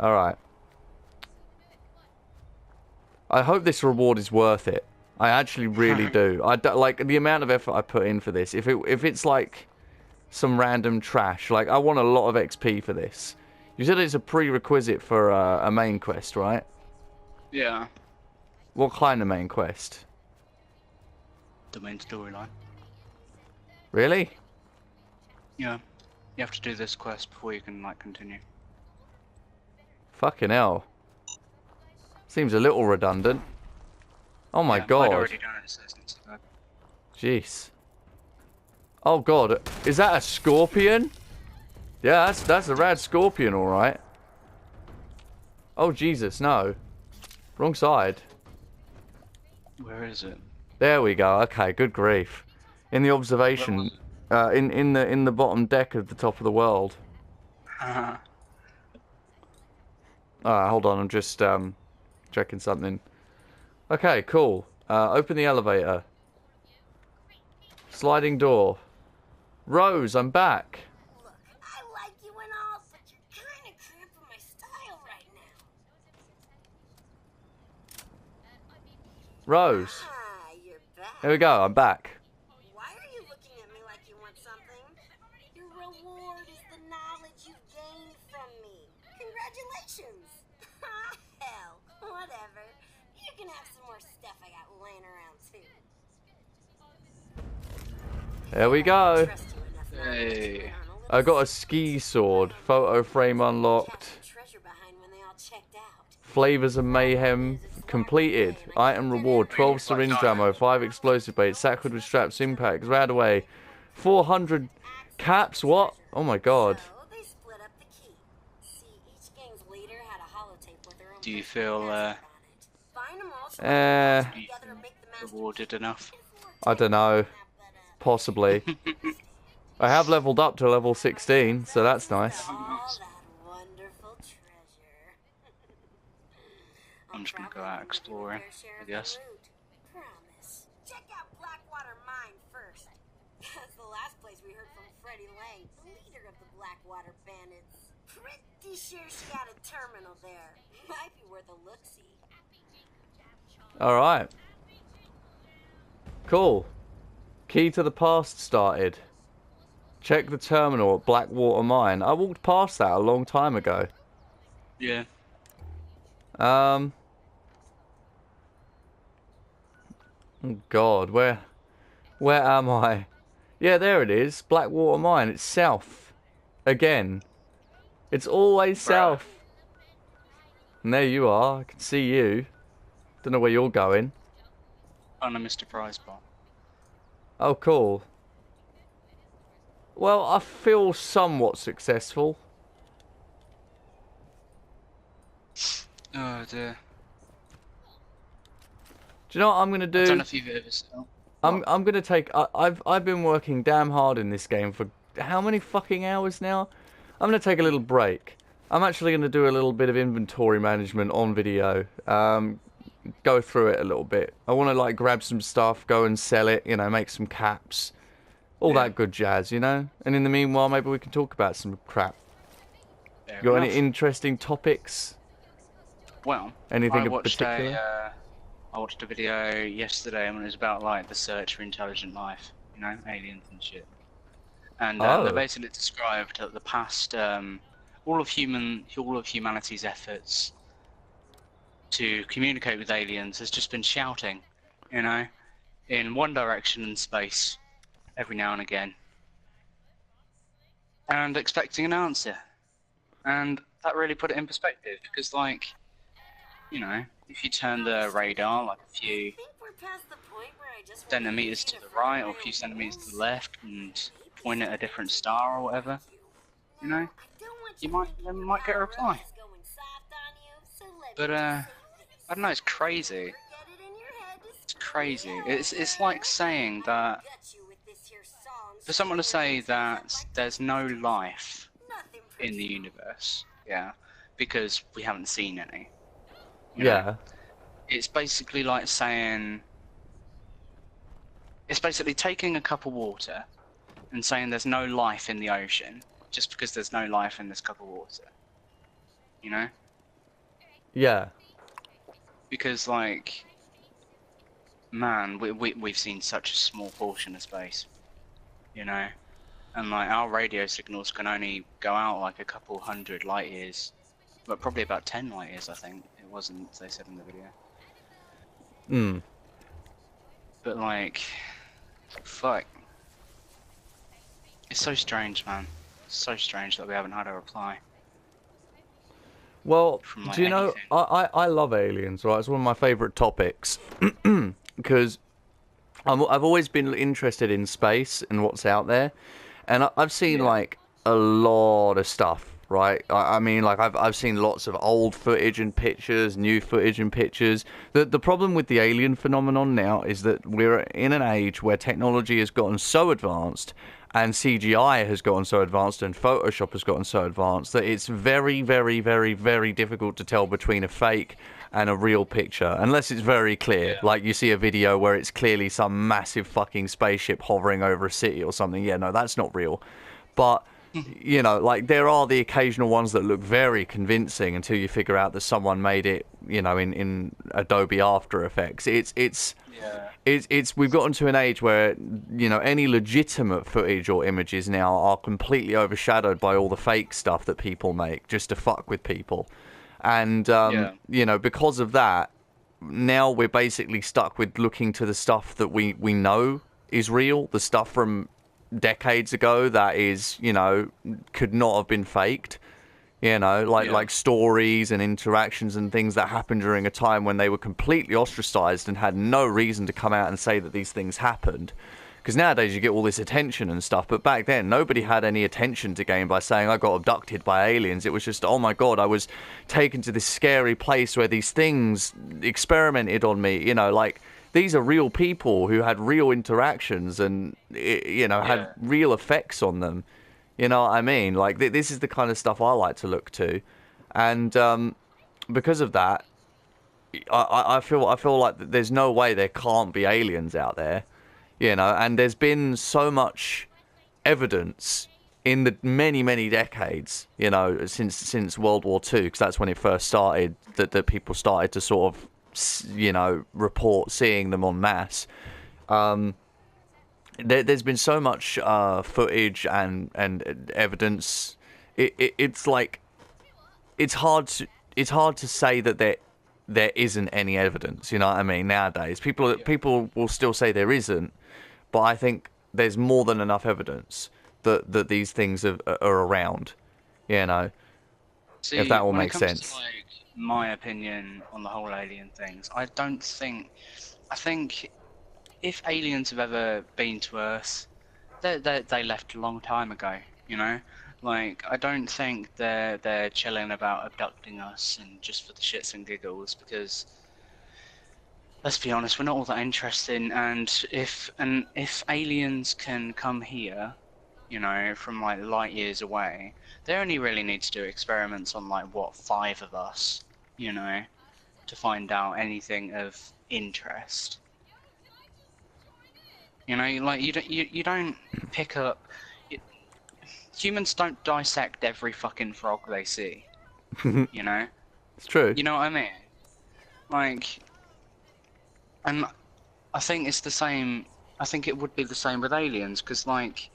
Alright. I hope this reward is worth it. I actually really do. Like, the amount of effort I put in for this. If it's like some random trash, like, I want a lot of XP for this. You said it's a prerequisite for a main quest, right? Yeah. What kind of main quest? The main storyline. Really? Yeah. You have to do this quest before you can, like, continue. Fucking hell. Seems a little redundant. Oh my Yeah, god. I'd already done it, so it's not so bad. Jeez. Oh god, is that a scorpion? Yeah, that's a rad scorpion, alright. Oh Jesus, no. Wrong side. Where is it? There we go, okay, good grief. In the observation, in the bottom deck of the top of the world. Alright, hold on, I'm just checking something. Okay, cool. Open the elevator. Sliding door. Rose, I'm back. Look, I like you and all, but you're kind of cramping my style right now. Rose. Ah, you're back. Here we go, I'm back. Why are you looking at me like you want something? Your reward is the knowledge you've gained from me. Congratulations. Hell, whatever. You can have some more stuff I got laying around too. There we go. Trust you enough now to Hey. turn on a little I got a ski sword. Photo frame unlocked. treasure behind when they all checked out. Flavors of mayhem completed. Item reward: 12 syringe ammo, 5 explosive baits, sackwood with straps, impacts, rad away. 400 caps. What? Oh my god. So they split up the key. See, each gang's leader had a holotape with their own Do you personal feel, password on it. Find 'em all, so Eh, together and make the master rewarded enough? I don't know. Possibly. I have leveled up to level 16, so that's nice. all that wonderful treasure. I'm just gonna go out exploring, I guess. Promise. Check out Blackwater Mine first. That's the last place we heard from Freddie Lang, the leader of the Blackwater Bandits. Pretty sure she got a terminal there. Might be worth a look-see. Alright. Cool. Key to the past started. Check the terminal at Blackwater Mine. I walked past that a long time ago. Yeah. Oh God, where am I? Yeah, there it is. Blackwater Mine. It's south. Again. It's always south. And there you are. I can see you. Don't know where you're going. On a Mr. Prize Bot. Oh, cool. Well, I feel somewhat successful. Oh dear. Do you know what I'm gonna I don't do? know if you've ever seen. I'm gonna take. I've been working damn hard in this game for how many fucking hours now? I'm gonna take a little break. I'm actually gonna do a little bit of inventory management on video. Go through it a little bit. I want to like grab some stuff, go and sell it. You know, make some caps, all that good jazz. You know. And in the meanwhile, maybe we can talk about some crap. Fair Got any enough. interesting topics? Well, Anything I in watched particular? I watched a video yesterday and it was about like the search for intelligent life, you know, aliens and shit. And they Oh. basically described that the past, all of humanity's efforts to communicate with aliens has just been shouting, you know, in one direction in space, every now and again, and expecting an answer. And that really put it in perspective because, like, you know, if you turn the radar like a few I think we're past the point where I just want centimeters to the right or a few centimeters to the left and point at a different star or whatever, you know, they might get a reply. But I don't know, it's crazy. It's crazy. It's like saying that for someone to say that there's no life in the universe, yeah, because we haven't seen any. You know? Yeah. It's basically like saying, it's basically taking a cup of water and saying there's no life in the ocean just because there's no life in this cup of water. You know? Yeah. Because, like, man, we've seen such a small portion of space, you know? And, like, our radio signals can only go out, like, a couple hundred light years. But probably about 10 light years, I think. It wasn't, they said in the video. Hmm. But, like, fuck. It's so strange, man. It's so strange that we haven't had a reply. Well, From, like, do you know, anything. I love aliens, right? It's one of my favourite topics. Because I've always been interested in space and what's out there. And I've seen, Yeah. like, a lot of stuff, right? I mean, like, I've seen lots of old footage and pictures, new footage and pictures. The problem with the alien phenomenon now is that we're in an age where technology has gotten so advanced and CGI has gotten so advanced and Photoshop has gotten so advanced that it's very, very, very, very difficult to tell between a fake and a real picture, unless it's very clear. Yeah. Like you see a video where it's clearly some massive fucking spaceship hovering over a city or something. Yeah, no, that's not real. But you know, like there are the occasional ones that look very convincing until you figure out that someone made it, you know, in Adobe After Effects. Yeah. It's we've gotten to an age where, you know, any legitimate footage or images now are completely overshadowed by all the fake stuff that people make just to fuck with people. And Yeah. you know, because of that, now we're basically stuck with looking to the stuff that we know is real, the stuff from decades ago that is, you know, could not have been faked. You know, Yeah. like stories and interactions and things that happened during a time when they were completely ostracized and had no reason to come out and say that these things happened. Because nowadays you get all this attention and stuff, but back then nobody had any attention to gain by saying I got abducted by aliens. It was just, oh my god, I was taken to this scary place where these things experimented on me. You know, like these are real people who had real interactions and, you know, had Yeah. real effects on them. You know what I mean? Like this is the kind of stuff I like to look to, and because of that, I feel like there's no way there can't be aliens out there. You know, and there's been so much evidence in the many decades, you know, since World War Two, because that's when it first started, that people started to sort of, you know, report seeing them en masse. There's been so much footage and evidence. It's like it's hard to say that there isn't any evidence. You know what I mean? Nowadays, people will still say there isn't, but I think there's more than enough evidence that these things are around. You know, if See, that all when it makes comes sense. to like my opinion on the whole alien things, I don't think. I think if aliens have ever been to Earth, they left a long time ago. You know, like I don't think they're chilling about abducting us and just for the shits and giggles because let's be honest, we're not all that interesting. And if aliens can come here, you know, from like light years away, they only really need to do experiments on like what 5 of us, you know, to find out anything of interest. You know, like you don't pick up. y Humans don't dissect every fucking frog they see. You know, It's true. you know what I mean? Like, and I think it's the same. I think it would be the same with aliens because like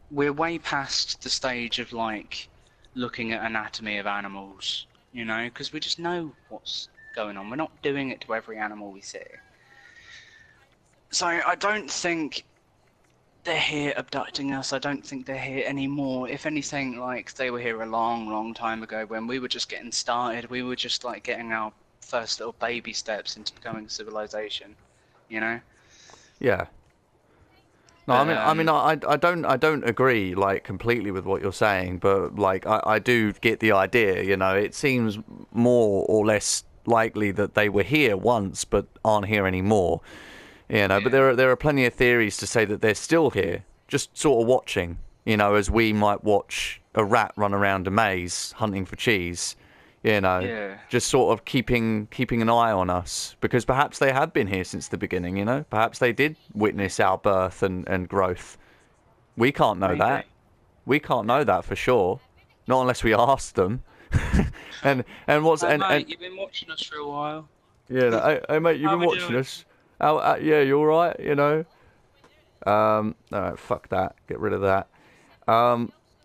we're way past the stage of like looking at anatomy of animals, you know, because we just know what's going on. We're not doing it to every animal we see. So I don't think they're here abducting us. I don't think they're here anymore. If anything, like they were here a long time ago when we were just getting started. We were just like getting our first little baby steps into becoming civilization, you know. Yeah. No, But I don't agree like completely with what you're saying, but like I do get the idea. You know, it seems more or less likely that they were here once but aren't here anymore. You know, but yeah, there are plenty of theories to say that they're still here, just sort of watching. You know, as we might watch a rat run around a maze hunting for cheese. You know, yeah, just sort of keeping an eye on us because perhaps they have been here since the beginning. You know, perhaps they did witness our birth and growth. We can't know maybe. that. We can't know that for sure. Not unless we ask them. and what's Hey, and mate, you've been watching us for a while. yeah, hey mate, you've How been we watching doing? us. Yeah, you all right? You know. Alright, fuck that. Get rid of that.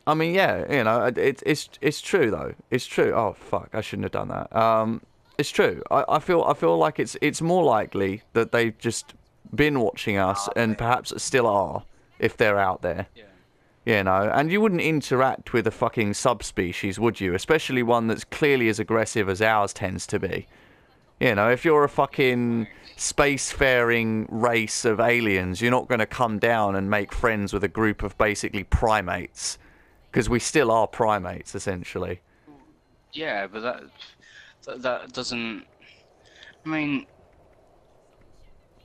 I mean, yeah, you know, it's true though. It's true. Oh fuck, I shouldn't have done that. It's true. I feel like it's more likely that they've just been watching us and perhaps still are if they're out there. Yeah. You know, and you wouldn't interact with a fucking subspecies, would you? Especially one that's clearly as aggressive as ours tends to be. You know, if you're a fucking spacefaring race of aliens, you're not going to come down and make friends with a group of basically primates. Because we still are primates, essentially. Yeah, but that doesn't. I mean,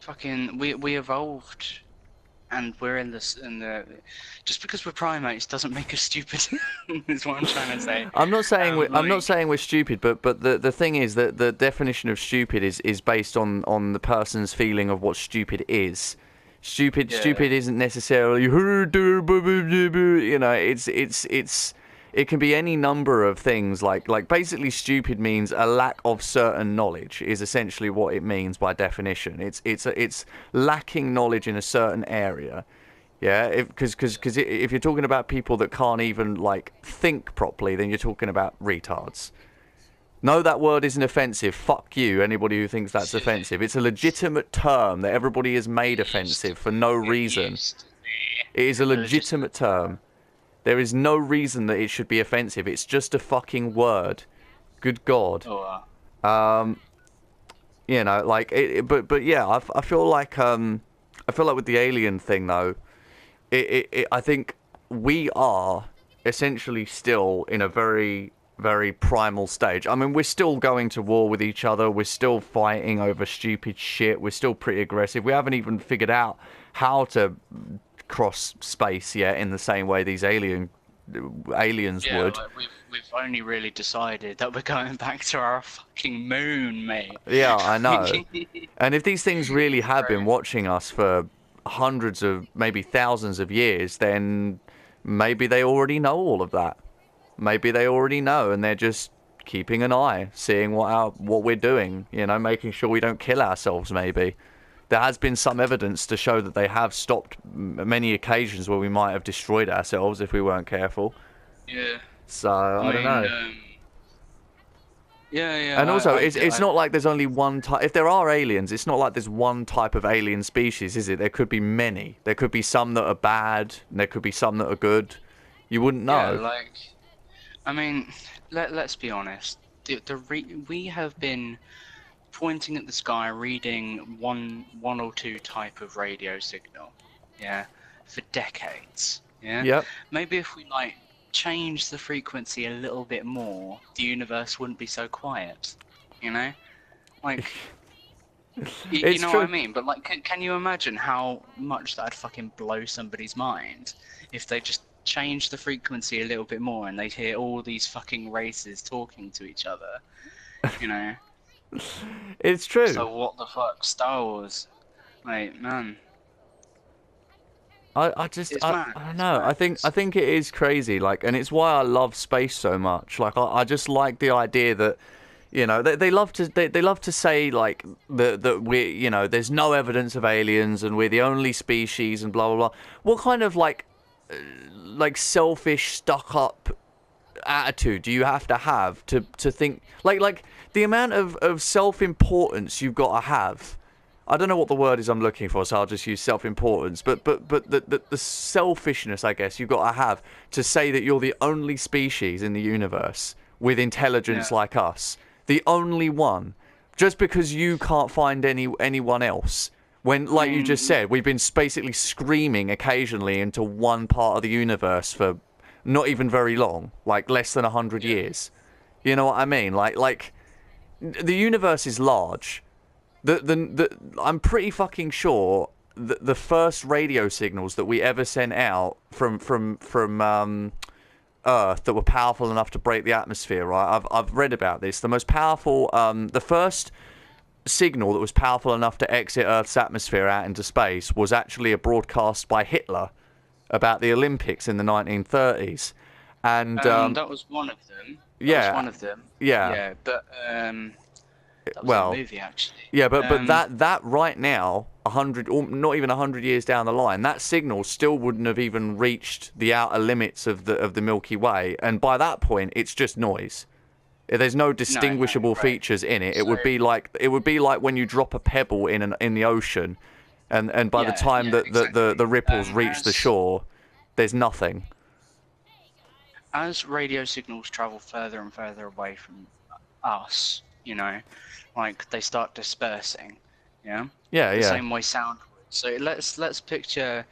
fucking, we evolved, and we're in the. Just because we're primates doesn't make us stupid. Is what I'm trying to say. I'm not saying I'm not Like, saying we're stupid, but the thing is that the definition of stupid is based on the person's feeling of what stupid is. Stupid isn't necessarily, you know, it can be any number of things. Like basically stupid means a lack of certain knowledge is essentially what it means by definition. It's lacking knowledge in a certain area. Yeah, because if you're talking about people that can't even like think properly, then you're talking about retards. No, that word isn't offensive. Fuck you, anybody who thinks that's offensive. It's a legitimate term that everybody has made offensive for no reason. It is a legitimate term. There is no reason that it should be offensive. It's just a fucking word. Good God. You know, like but yeah, I feel like with the alien thing though, I think we are essentially still in a very, very primal stage. I mean, we're still going to war with each other. We're still fighting over stupid shit. We're still pretty aggressive. We haven't even figured out how to cross space yet in the same way these aliens yeah, would. like we've only really decided that we're going back to our fucking moon, mate. Yeah, I know. And if these things really have been watching us for hundreds of, maybe thousands of years, then maybe they already know all of that. Maybe they already know, and they're just keeping an eye, seeing what we're doing, you know, making sure we don't kill ourselves, maybe. There has been some evidence to show that they have stopped many occasions where we might have destroyed ourselves if we weren't careful. Yeah. So, I don't know. Yeah. And also, it's not like there's only one type. If there are aliens, it's not like there's one type of alien species, is it? There could be many. There could be some that are bad, and there could be some that are good. You wouldn't know. Yeah, like, I mean, let's be honest. We have been pointing at the sky, reading one or two type of radio signal, yeah, for decades. Yeah. Yep. Maybe if we like change the frequency a little bit more, the universe wouldn't be so quiet. You know, like. You know true. what I mean? But like, can you imagine how much that'd fucking blow somebody's mind if they just changed the frequency a little bit more and they'd hear all these fucking races talking to each other? You know. It's true. So what the fuck, Star Wars, mate, man. I don't know. I think it is crazy. Like, and it's why I love space so much. Like, I just like the idea that, you know, they love to say like that we, you know, there's no evidence of aliens and we're the only species and blah blah blah. What kind of like selfish, stuck up attitude do you have to think like the amount of self-importance you've got to have? I don't know what the word is I'm looking for, so I'll just use self-importance. But the selfishness, I guess, you've got to have to say that you're the only species in the universe with intelligence like us. The only one. Just because you can't find anyone else. When, like you just said, we've been basically screaming occasionally into one part of the universe for not even very long. Like, less than 100 years. You know what I mean? Like the universe is large. I'm pretty fucking sure that the first radio signals that we ever sent out from Earth that were powerful enough to break the atmosphere, right? I've read about this. The most powerful, the first signal that was powerful enough to exit Earth's atmosphere out into space was actually a broadcast by Hitler about the Olympics in the 1930s. And that was one of them. Yeah. was one of them. Yeah. Yeah, but that was Well, a movie actually. yeah, but that right now, 100, or not even 100 years down the line, that signal still wouldn't have even reached the outer limits of the Milky Way, and by that point, it's just noise. There's no distinguishable right. features in it. So, It would be like when you drop a pebble in the ocean, and by the time that exactly. the ripples reach the shore, there's nothing. As radio signals travel further and further away from us, you know, like they start dispersing, yeah. Yeah, The yeah. same way sound would. So let's picture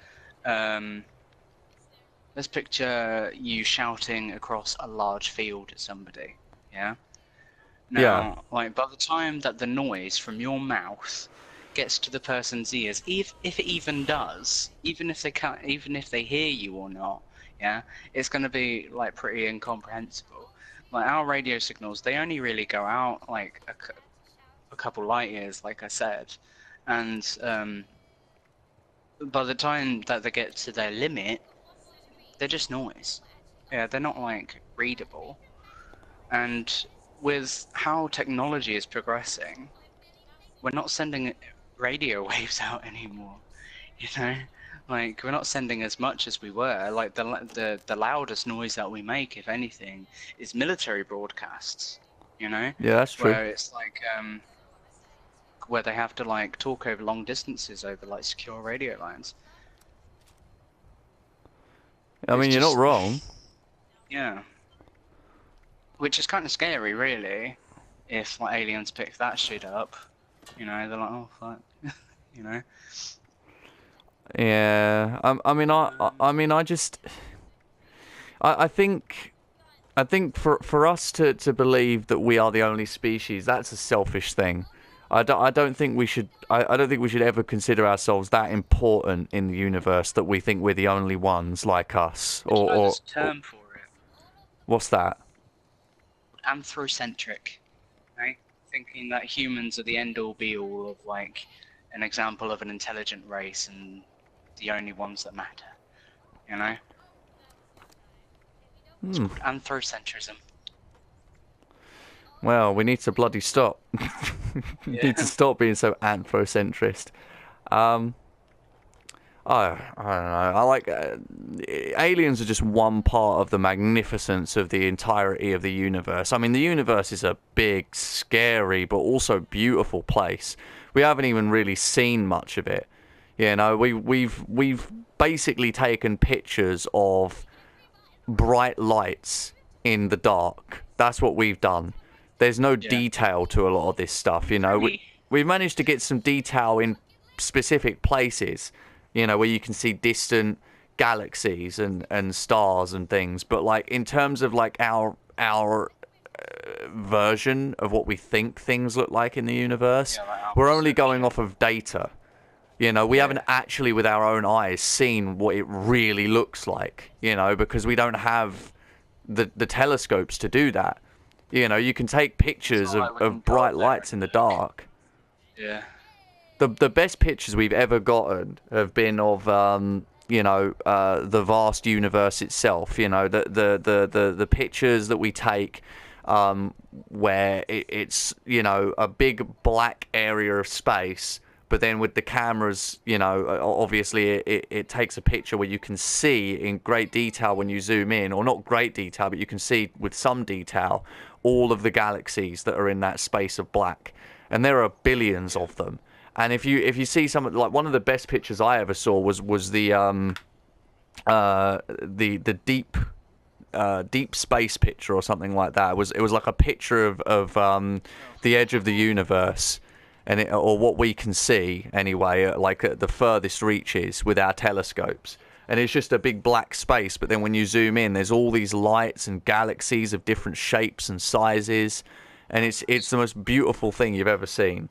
you shouting across a large field at somebody, yeah. Now, Yeah. like by the time that the noise from your mouth gets to the person's ears, if it even does, even if they hear you or not, yeah, it's going to be like pretty incomprehensible. Like our radio signals, they only really go out like a couple light years, like I said, and by the time that they get to their limit, they're just noise. Yeah, they're not like readable. And with how technology is progressing, we're not sending radio waves out anymore. You know, like we're not sending as much as we were. Like the loudest noise that we make, if anything, is military broadcasts. You know, Yeah, that's true. where it's like where they have to like talk over long distances over like secure radio lines. I mean, you're not wrong. Yeah. Which is kind of scary, really, if like aliens pick that shit up. You know, they're like, oh fuck, you know. Yeah. I think for us to believe that we are the only species, that's a selfish thing. I don't think we should ever consider ourselves that important in the universe that we think we're the only ones like us. There's a term for it. What's that? Anthrocentric, right? Thinking that humans are the end-all be-all of like an example of an intelligent race and the only ones that matter. You know? It's called anthropocentrism. Well, we need to bloody stop. We need to stop being so anthrocentrist. I don't know. I like aliens are just one part of the magnificence of the entirety of the universe. I mean, the universe is a big, scary, but also beautiful place. We haven't even really seen much of it. You know, we've basically taken pictures of bright lights in the dark. That's what we've done. There's no detail to a lot of this stuff. You know, we've managed to get some detail in specific places. You know, where you can see distant galaxies and stars and things. But like in terms of like our version of what we think things look like in the universe, we're only going off of data. You know, we haven't actually with our own eyes seen what it really looks like, you know, because we don't have the telescopes to do that. You know, you can take pictures of bright lights in the dark. Yeah. The best pictures we've ever gotten have been of you know, the vast universe itself. You know, the pictures that we take where it's, you know, a big black area of space, but then with the cameras, you know, obviously it takes a picture where you can see in great detail when you zoom in, or not great detail, but you can see with some detail all of the galaxies that are in that space of black, and there are billions of them. And if you see some, like one of the best pictures I ever saw was the deep space picture or something like that. It was like a picture of the edge of the universe, and or what we can see anyway, like at the furthest reaches with our telescopes. And it's just a big black space, but then when you zoom in, there's all these lights and galaxies of different shapes and sizes, and it's the most beautiful thing you've ever seen.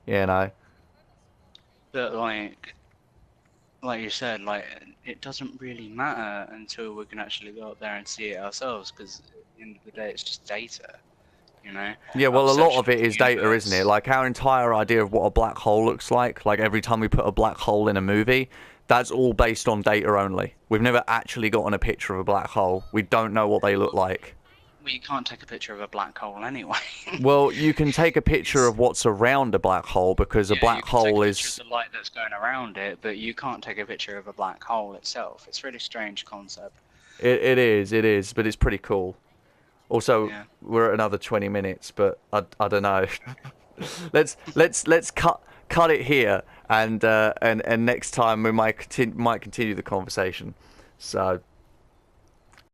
You know. But like you said, like it doesn't really matter until we can actually go up there and see it ourselves, because at the end of the day, it's just data, you know. Yeah, well, a lot of it is data, isn't it? Like our entire idea of what a black hole looks like every time we put a black hole in a movie, that's all based on data only. We've never actually gotten a picture of a black hole. We don't know what they look like. Well, you can't take a picture of a black hole anyway. Well, you can take a picture of what's around a black hole because a Yeah, black you can take hole a picture is. of the light that's going around it, but you can't take a picture of a black hole itself. It's a really strange concept. It is, but it's pretty cool. Also, Yeah. we're at another 20 minutes, but I don't know. let's cut it here, and next time we might continue the conversation. So